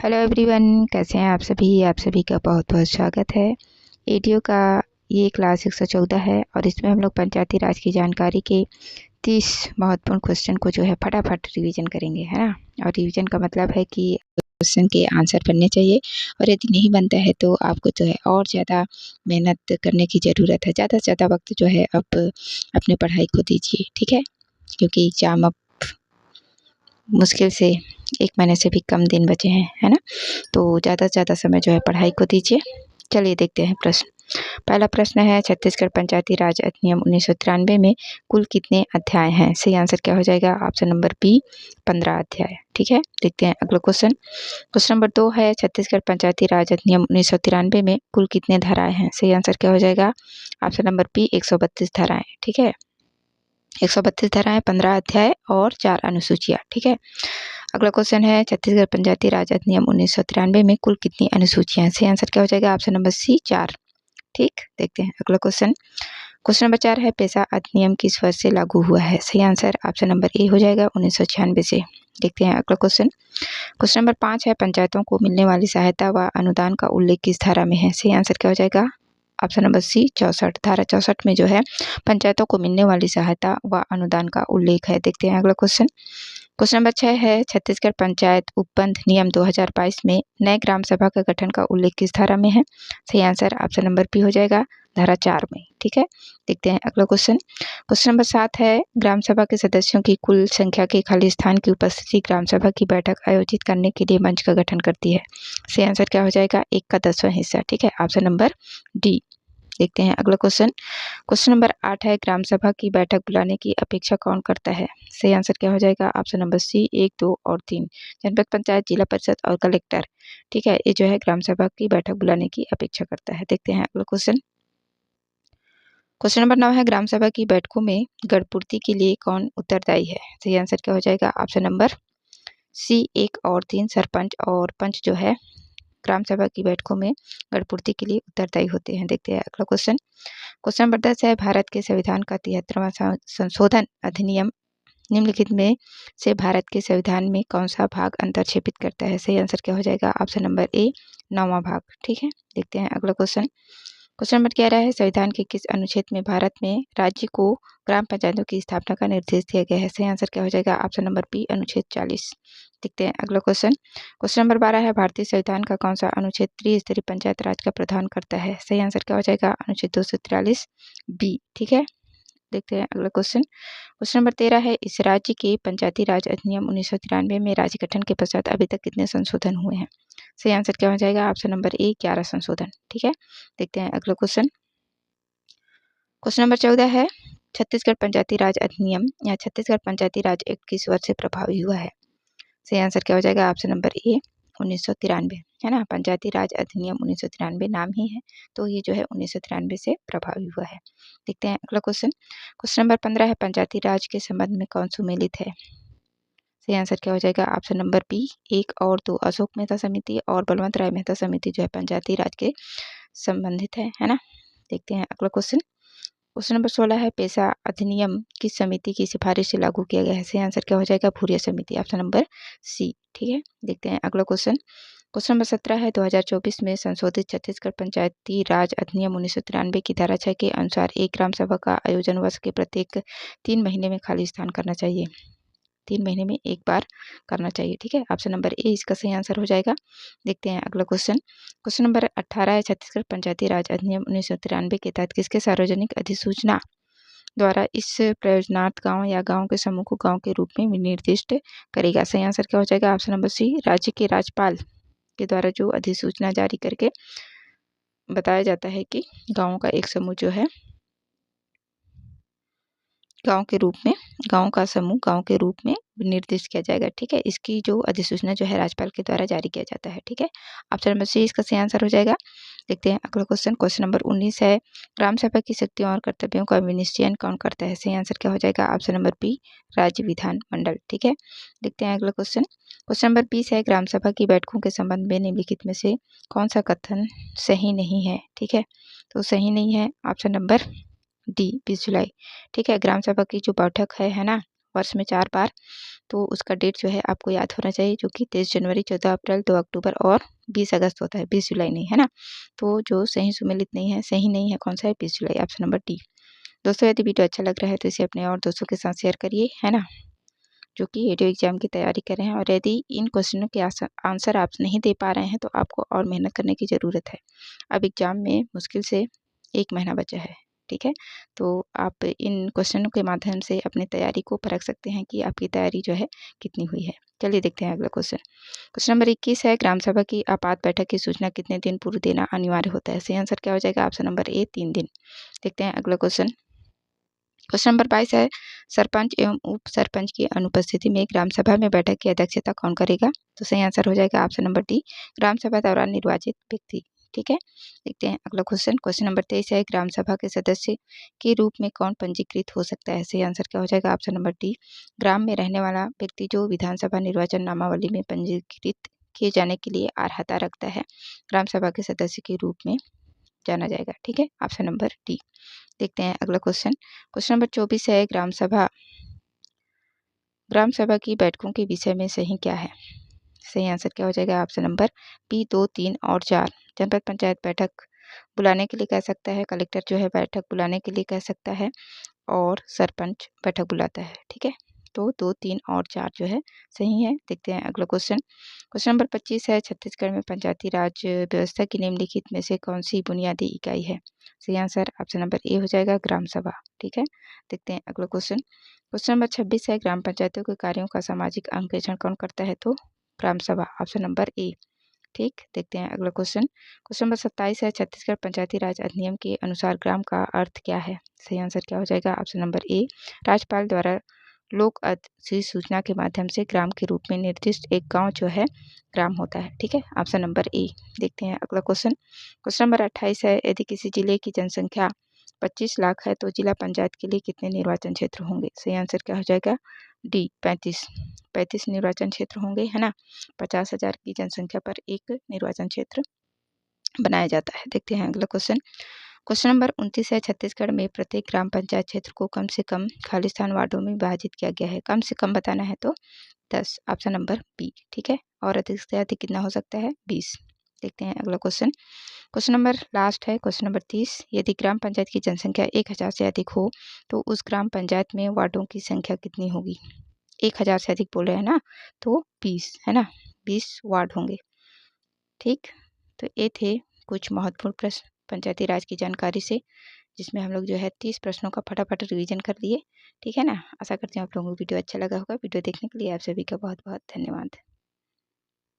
Hello everyone, कैसे हैं आप सभी का बहुत बहुत स्वागत है। एडीओ का ये क्लास 114 है और इसमें हम लोग पंचायती राज की जानकारी के 30 महत्वपूर्ण क्वेश्चन को जो है फटाफट रिवीजन करेंगे, है ना। और रिवीजन का मतलब है कि क्वेश्चन के आंसर बनने चाहिए और यदि नहीं बनता है तो आपको जो है और ज़्यादा मेहनत करने की ज़रूरत है। ज़्यादा से ज़्यादा वक्त जो है अब अपनी पढ़ाई को दीजिए, ठीक है, क्योंकि एग्ज़ाम अब मुश्किल से 1 महीने से भी कम दिन बचे हैं, है ना। तो ज़्यादा से ज़्यादा समय जो है पढ़ाई को दीजिए। चलिए देखते हैं प्रश्न। पहला प्रश्न है, छत्तीसगढ़ पंचायती राज अधिनियम 1993 में कुल कितने अध्याय हैं? सही आंसर क्या हो जाएगा? ऑप्शन नंबर बी 15 अध्याय। ठीक है, देखते हैं अगला क्वेश्चन। क्वेश्चन नंबर 2 है, छत्तीसगढ़ पंचायती राज अधिनियम 1993 में कुल कितने धाराएं हैं? सही आंसर क्या हो जाएगा? ऑप्शन नंबर बी 132 धाराएं। ठीक है, 132 धाराएं, 15 अध्याय और 4 अनुसूचियां। ठीक है, अगला क्वेश्चन है, छत्तीसगढ़ पंचायती राज अधिनियम 1993 में कुल कितनी अनुसूचियां हैं? सही आंसर क्या हो जाएगा? Option number C 4। ठीक, देखते हैं अगला क्वेश्चन। क्वेश्चन नंबर 4 है, पेशा अधिनियम किस वर्ष से लागू हुआ है? सही आंसर ऑप्शन नंबर ए हो जाएगा 1996 से। देखते हैं अगला क्वेश्चन। क्वेश्चन नंबर 5 है, पंचायतों को मिलने वाली सहायता व अनुदान का उल्लेख किस धारा में है? सही आंसर क्या हो जाएगा? Option number C 64। धारा 64 में जो है पंचायतों को मिलने वाली सहायता व अनुदान का उल्लेख है। देखते हैं अगला क्वेश्चन। क्वेश्चन नंबर 6 है, छत्तीसगढ़ पंचायत उपबंध नियम 2022 में नए ग्राम सभा का गठन का उल्लेख किस धारा में है? सही आंसर ऑप्शन नंबर बी हो जाएगा धारा 4 में। ठीक है, देखते हैं अगला क्वेश्चन। क्वेश्चन नंबर 7 है, ग्राम सभा के सदस्यों की कुल संख्या के खाली स्थान की उपस्थिति ग्राम सभा की बैठक आयोजित करने के लिए मंच का गठन करती है। सही आंसर क्या हो जाएगा? 1 का 10वां हिस्सा। ठीक है, ऑप्शन नंबर डी। देखते हैं अगला क्वेश्चन। क्वेश्चन नंबर 8 है, ग्राम सभा की बैठक बुलाने की अपेक्षा कौन करता है? सही आंसर क्या हो जाएगा? ऑप्शन नंबर सी 1, 2 और 3। जनपद पंचायत, जिला परिषद और कलेक्टर। ठीक है, ये जो है ग्राम सभा की बैठक बुलाने की अपेक्षा करता है। देखते हैं अगला क्वेश्चन। क्वेश्चन नंबर 9 है, ग्राम सभा की बैठकों में गढ़पूर्ति के लिए कौन उत्तरदायी है? सही आंसर क्या हो जाएगा? ऑप्शन नंबर सी 1 और 3। सरपंच और पंच जो है ग्राम सभा की बैठकों में गढ़पूर्ति के लिए उत्तरदायी होते हैं। देखते हैं अगला क्वेश्चन। क्वेश्चन नंबर 10 है, भारत के संविधान का 73वां संशोधन अधिनियम निम्नलिखित में से भारत के संविधान में कौन सा भाग अंतर्क्षेपित करता है? सही आंसर क्या हो जाएगा? ऑप्शन नंबर ए 9वां भाग। ठीक है, देखते हैं अगला क्वेश्चन। क्वेश्चन नंबर 11 है, संविधान के किस अनुच्छेद में भारत में राज्य को ग्राम पंचायतों की स्थापना का निर्देश दिया गया है? सही आंसर क्या हो जाएगा? ऑप्शन नंबर बी अनुच्छेद 40। देखते हैं अगला क्वेश्चन। क्वेश्चन नंबर 12 है, भारतीय संविधान का कौन सा अनुच्छेद त्रिस्तरीय पंचायत राज का प्रावधान करता है? सही आंसर क्या हो जाएगा? अनुच्छेद 243 बी। ठीक है, देखते हैं अगला क्वेश्चन। क्वेश्चन नंबर 13 है, इस राज्य के पंचायती राज अधिनियम 1993 में राज्य गठन के पश्चात अभी तक कितने संशोधन हुए हैं? सही आंसर क्या हो जाएगा? ऑप्शन नंबर ए 11 संशोधन। ठीक है, देखते हैं अगला क्वेश्चन। क्वेश्चन नंबर 14 है, छत्तीसगढ़ पंचायती राज अधिनियम या छत्तीसगढ़ पंचायती राज एक्ट किस वर्ष से प्रभावी हुआ है? सही आंसर क्या हो जाएगा? ऑप्शन नंबर ए 1993, है ना। पंचायती राज अधिनियम 1993 नाम ही है, तो ये जो है 1993 से प्रभावी हुआ है। देखते हैं अगला क्वेश्चन। क्वेश्चन नंबर 15 है, पंचायती राज के संबंध में कौन सुमेलित है? सही आंसर क्या हो जाएगा? ऑप्शन नंबर बी 1 और 2। अशोक मेहता समिति और बलवंत राय मेहता समिति जो है पंचायती राज के संबंधित है ना। देखते हैं अगला क्वेश्चन। क्वेश्चन नंबर 16 है, पेशा अधिनियम किस समिति की सिफारिश से लागू किया गया है? सही आंसर क्या हो जाएगा? भूरिया समिति, ऑप्शन नंबर सी। ठीक है, देखते हैं अगला क्वेश्चन। क्वेश्चन नंबर 17 है, 2024 में संशोधित छत्तीसगढ़ पंचायती राज अधिनियम 1993 की धारा 6 के अनुसार एक ग्राम सभा का आयोजन वर्ष के प्रत्येक 3 महीने में खाली स्थान करना चाहिए। 3 महीने में एक बार करना चाहिए। ठीक है, ऑप्शन नंबर ए इसका सही आंसर हो जाएगा। देखते हैं अगला क्वेश्चन। क्वेश्चन नंबर 18 है, छत्तीसगढ़ पंचायती राज अधिनियम 1993 के तहत किसके सार्वजनिक अधिसूचना द्वारा इस प्रयोजनार्थ गांव या गांव के समूह को गांव के रूप में निर्दिष्ट करेगा? सही आंसर क्या हो जाएगा? ऑप्शन नंबर सी, राज्य के राज्यपाल के द्वारा जो अधिसूचना जारी करके बताया जाता है कि गाँवों का एक समूह जो है गाँव के रूप में, गाँव का समूह गाँव के रूप में निर्दिष्ट किया जाएगा। ठीक है, इसकी जो अधिसूचना जो है राज्यपाल के द्वारा जारी किया जाता है। ठीक है, ऑप्शन नंबर सी इसका सही आंसर हो जाएगा। देखते हैं अगला क्वेश्चन। क्वेश्चन नंबर 19 है, ग्राम सभा की शक्तियों और कर्तव्यों का विनिश्चयन कौन करता है? सही आंसर क्या हो जाएगा? ऑप्शन नंबर बी राज्य विधान मंडल। ठीक है, देखते हैं अगला क्वेश्चन। क्वेश्चन नंबर 20 है, ग्राम सभा की बैठकों के संबंध में निम्नलिखित में से कौन सा कथन सही नहीं है? ठीक है, तो सही नहीं है ऑप्शन नंबर डी 20 जुलाई। ठीक है, ग्राम सभा की जो बैठक है ना, वर्ष में 4 बार, तो उसका डेट जो है आपको याद होना चाहिए, जो कि 23 जनवरी, 14 अप्रैल, 2 अक्टूबर और 20 अगस्त होता है, 20 जुलाई नहीं, है ना। तो जो सही सुमेलित नहीं है, सही नहीं है, कौन सा है, 20 जुलाई, ऑप्शन नंबर डी। दोस्तों यदि वीडियो अच्छा लग रहा है तो इसे अपने और दोस्तों के साथ शेयर करिए, है ना, जो कि रेडियो एग्जाम की तैयारी कर रहे हैं। और यदि इन क्वेश्चनों के आंसर आप नहीं दे पा रहे हैं तो आपको और मेहनत करने की ज़रूरत है। अब एग्जाम में मुश्किल से 1 महीना बचा है, ठीक है। तो आप इन क्वेश्चनों के माध्यम से अपनी तैयारी को परख सकते हैं कि आपकी तैयारी जो है कितनी हुई है। चलिए देखते हैं अगला क्वेश्चन। क्वेश्चन नंबर 21 है, ग्राम सभा की आपात बैठक की सूचना कितने दिन पूर्व देना अनिवार्य होता है। सही आंसर क्या हो जाएगा, ऑप्शन नंबर ए 3 दिन। देखते हैं अगला क्वेश्चन। क्वेश्चन नंबर 22 है, सरपंच एवं उप सरपंच की अनुपस्थिति में ग्राम सभा में बैठक की अध्यक्षता कौन करेगा। तो सही आंसर हो जाएगा ऑप्शन नंबर डी, ग्राम सभा दौरान निर्वाचित व्यक्ति। ठीक है, देखते हैं अगला क्वेश्चन। क्वेश्चन नंबर 23 है, ग्राम सभा के सदस्य के रूप में कौन पंजीकृत हो सकता है। सही आंसर क्या हो जाएगा, ऑप्शन नंबर डी, ग्राम में रहने वाला व्यक्ति जो विधानसभा निर्वाचन नामावली में पंजीकृत किए जाने के लिए अर्हता रखता है, ग्राम सभा के सदस्य के रूप में जाना जाएगा। ठीक है, ऑप्शन नंबर डी। देखते हैं अगला क्वेश्चन। क्वेश्चन नंबर 24 है, ग्राम सभा की बैठकों के विषय में सही क्या है। सही आंसर क्या हो जाएगा, ऑप्शन नंबर बी 2, 3 और 4। जनपद पंचायत बैठक बुलाने के लिए कह सकता है, कलेक्टर जो है बैठक बुलाने के लिए कह सकता है, और सरपंच बैठक बुलाता है। ठीक है, तो 2, 3 और 4 जो है सही है। देखते हैं अगला क्वेश्चन। क्वेश्चन नंबर 25 है, छत्तीसगढ़ में पंचायती राज व्यवस्था की निम्नलिखित में से कौन सी बुनियादी इकाई है। सही आंसर ऑप्शन नंबर ए हो जाएगा, ग्राम सभा। ठीक है, देखते हैं अगला क्वेश्चन। क्वेश्चन नंबर 26 है, ग्राम पंचायतों के कार्यों का सामाजिक अंकेक्षण कौन करता है। तो ग्राम सभा, ऑप्शन नंबर ए। ठीक, देखते हैं अगला क्वेश्चन। क्वेश्चन नंबर 27 है, छत्तीसगढ़ पंचायती राज अधिनियम के अनुसार ग्राम का अर्थ क्या है। सही आंसर क्या हो जाएगा, ऑप्शन नंबर ए, राज्यपाल द्वारा लोक अधिसूचना के माध्यम से ग्राम के रूप में निर्दिष्ट एक गांव जो है ग्राम होता है। ठीक है, ऑप्शन नंबर ए। देखते हैं अगला क्वेश्चन। क्वेश्चन नंबर 28 है, यदि किसी जिले की जनसंख्या 25 लाख है तो जिला पंचायत के लिए कितने निर्वाचन क्षेत्र होंगे। सही आंसर क्या हो जाएगा, डी 35 निर्वाचन क्षेत्र होंगे, है ना। 50,000 की जनसंख्या पर एक निर्वाचन क्षेत्र बनाया जाता है। देखते हैं अगला क्वेश्चन। क्वेश्चन नंबर 29 है, छत्तीसगढ़ में प्रत्येक ग्राम पंचायत क्षेत्र को कम से कम खालिस्तान वार्डों में विभाजित किया गया है। कम से कम बताना है तो 10, ऑप्शन नंबर बी। ठीक है, और अधिक से अधिक कितना हो सकता है, 20। देखते हैं अगला क्वेश्चन। क्वेश्चन नंबर लास्ट है, क्वेश्चन नंबर 30। यदि ग्राम पंचायत की जनसंख्या 1000 से अधिक हो तो उस ग्राम पंचायत में वार्डों की संख्या कितनी होगी। 1000 से अधिक बोल रहे हैं ना, तो 20, है ना, 20 वार्ड होंगे। ठीक, तो ये थे कुछ महत्वपूर्ण प्रश्न पंचायती राज की जानकारी से, जिसमें हम लोग जो है 30 प्रश्नों का फटाफट रिवीजन कर लिए। ठीक है ना, आशा करती हूँ आप लोगों को वीडियो अच्छा लगा होगा। वीडियो देखने के लिए आप सभी का बहुत बहुत धन्यवाद।